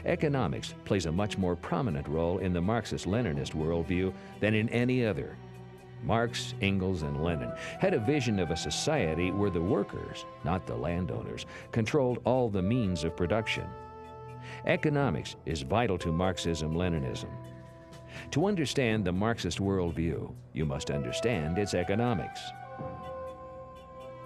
Economics plays a much more prominent role in the Marxist-Leninist worldview than in any other. Marx, Engels, and Lenin had a vision of a society where the workers, not the landowners, controlled all the means of production. Economics is vital to Marxism-Leninism. To understand the Marxist worldview, you must understand its economics.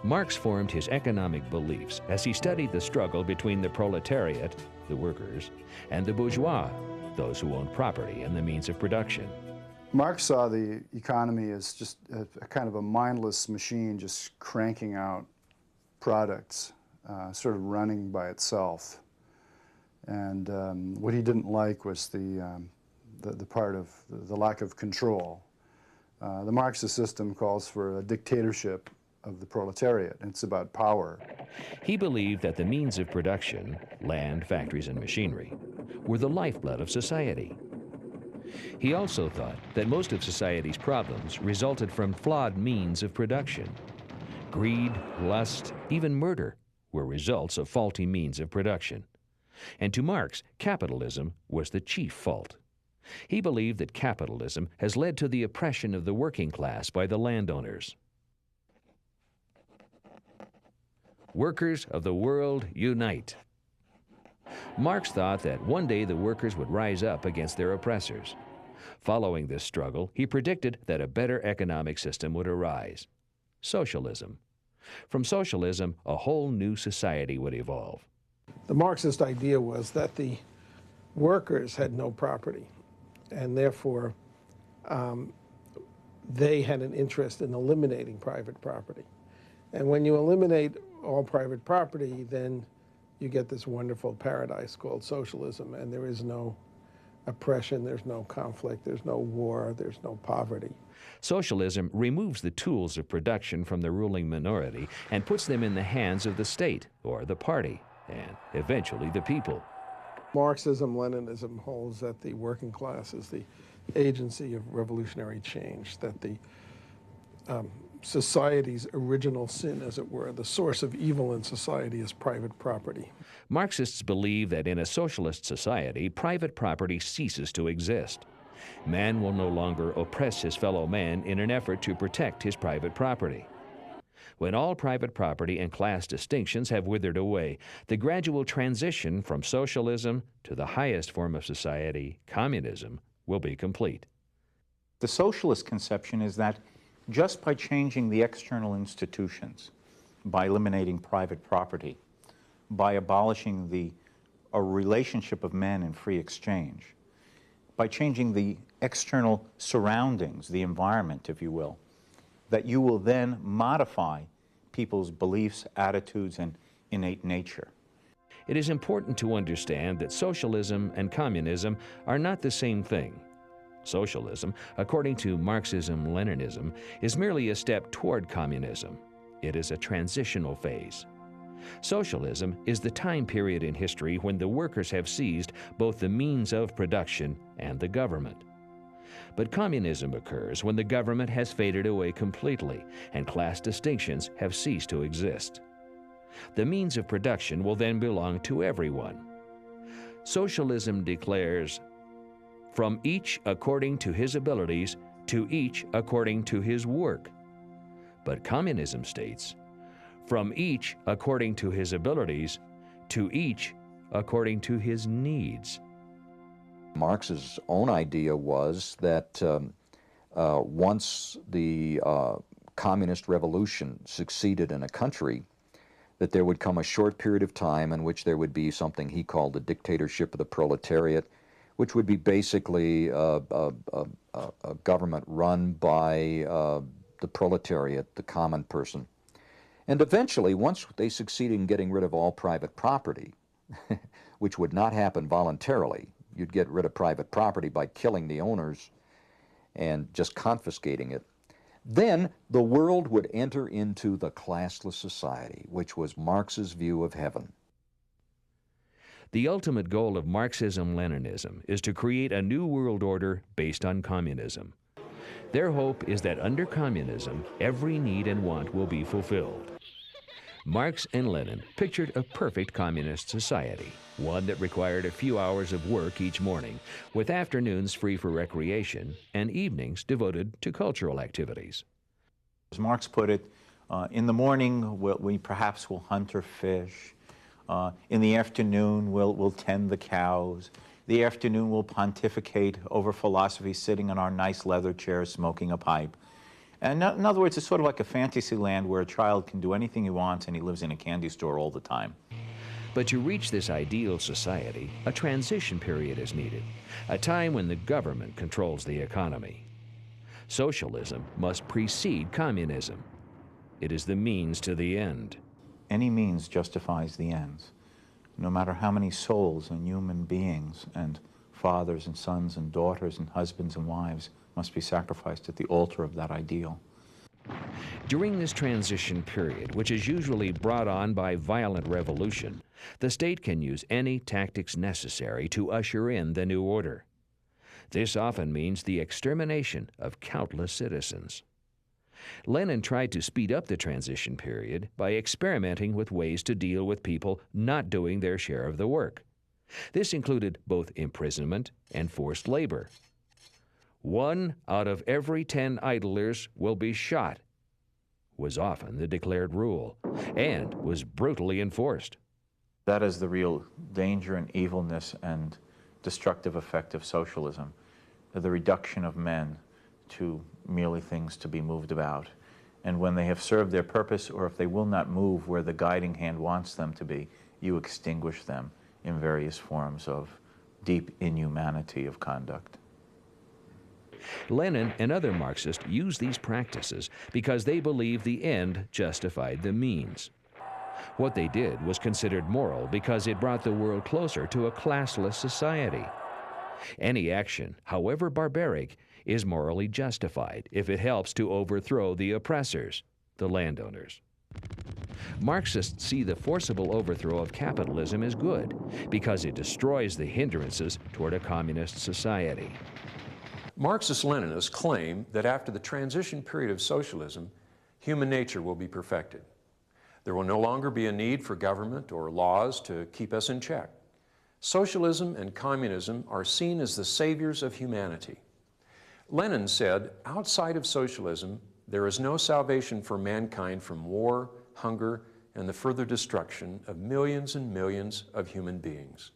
Marx formed his economic beliefs as he studied the struggle between the proletariat, the workers, and the bourgeois, those who owned property and the means of production. Marx saw the economy as just a kind of a mindless machine just cranking out products, sort of running by itself. And what he didn't like was the part of the lack of control. The Marxist system calls for a dictatorship of the proletariat. It's about power. He believed that the means of production, land, factories, and machinery, were the lifeblood of society. He also thought that most of society's problems resulted from flawed means of production. Greed, lust, even murder were results of faulty means of production. And to Marx, capitalism was the chief fault. He believed that capitalism has led to the oppression of the working class by the landowners. Workers of the world, unite. Marx thought that one day the workers would rise up against their oppressors. Following this struggle, he predicted that a better economic system would arise: socialism. From socialism, a whole new society would evolve. The Marxist idea was that the workers had no property, and therefore they had an interest in eliminating private property. And when you eliminate all private property, then you get this wonderful paradise called socialism, and there is no oppression, there's no conflict, there's no war, there's no poverty. Socialism removes the tools of production from the ruling minority and puts them in the hands of the state or the party, and eventually the people. Marxism-Leninism holds that the working class is the agency of revolutionary change, that the society's original sin, as it were, the source of evil in society is private property. Marxists believe that in a socialist society, private property ceases to exist. Man will no longer oppress his fellow man in an effort to protect his private property. When all private property and class distinctions have withered away, the gradual transition from socialism to the highest form of society, communism, will be complete. The socialist conception is that just by changing the external institutions, by eliminating private property, by abolishing a relationship of men in free exchange, by changing the external surroundings, the environment, if you will, that you will then modify people's beliefs, attitudes, and innate nature. It is important to understand that socialism and communism are not the same thing. Socialism, according to Marxism-Leninism, is merely a step toward communism. It is a transitional phase. Socialism is the time period in history when the workers have seized both the means of production and the government. But communism occurs when the government has faded away completely and class distinctions have ceased to exist. The means of production will then belong to everyone. Socialism declares, "From each according to his abilities, to each according to his work." But communism states, "From each according to his abilities, to each according to his needs." Marx's own idea was that once the communist revolution succeeded in a country, that there would come a short period of time in which there would be something he called the dictatorship of the proletariat, which would be basically a government run by the proletariat, the common person. And eventually, once they succeeded in getting rid of all private property, which would not happen voluntarily, you'd get rid of private property by killing the owners and just confiscating it, then the world would enter into the classless society, which was Marx's view of heaven. The ultimate goal of Marxism-Leninism is to create a new world order based on communism. Their hope is that under communism, every need and want will be fulfilled. Marx and Lenin pictured a perfect communist society, one that required a few hours of work each morning, with afternoons free for recreation and evenings devoted to cultural activities. As Marx put it, in the morning we perhaps will hunt or fish. In the afternoon we'll tend the cows. The afternoon we'll pontificate over philosophy sitting in our nice leather chairs smoking a pipe. And in other words, it's sort of like a fantasy land where a child can do anything he wants and he lives in a candy store all the time. But to reach this ideal society, a transition period is needed, a time when the government controls the economy. Socialism must precede communism. It is the means to the end. Any means justifies the ends. No matter how many souls and human beings and fathers and sons and daughters and husbands and wives must be sacrificed at the altar of that ideal. During this transition period, which is usually brought on by violent revolution, the state can use any tactics necessary to usher in the new order. This often means the extermination of countless citizens. Lenin tried to speed up the transition period by experimenting with ways to deal with people not doing their share of the work. This included both imprisonment and forced labor. 1 out of every 10 idlers will be shot was often the declared rule, and was brutally enforced. That is the real danger and evilness and destructive effect of socialism, the reduction of men to merely things to be moved about. And when they have served their purpose, or if they will not move where the guiding hand wants them to be, you extinguish them in various forms of deep inhumanity of conduct. Lenin and other Marxists used these practices because they believed the end justified the means. What they did was considered moral because it brought the world closer to a classless society. Any action, however barbaric, is morally justified if it helps to overthrow the oppressors, the landowners. Marxists see the forcible overthrow of capitalism as good because it destroys the hindrances toward a communist society. Marxist-Leninists claim that after the transition period of socialism, human nature will be perfected. There will no longer be a need for government or laws to keep us in check. Socialism and communism are seen as the saviors of humanity. Lenin said, outside of socialism, there is no salvation for mankind from war, hunger, and the further destruction of millions and millions of human beings.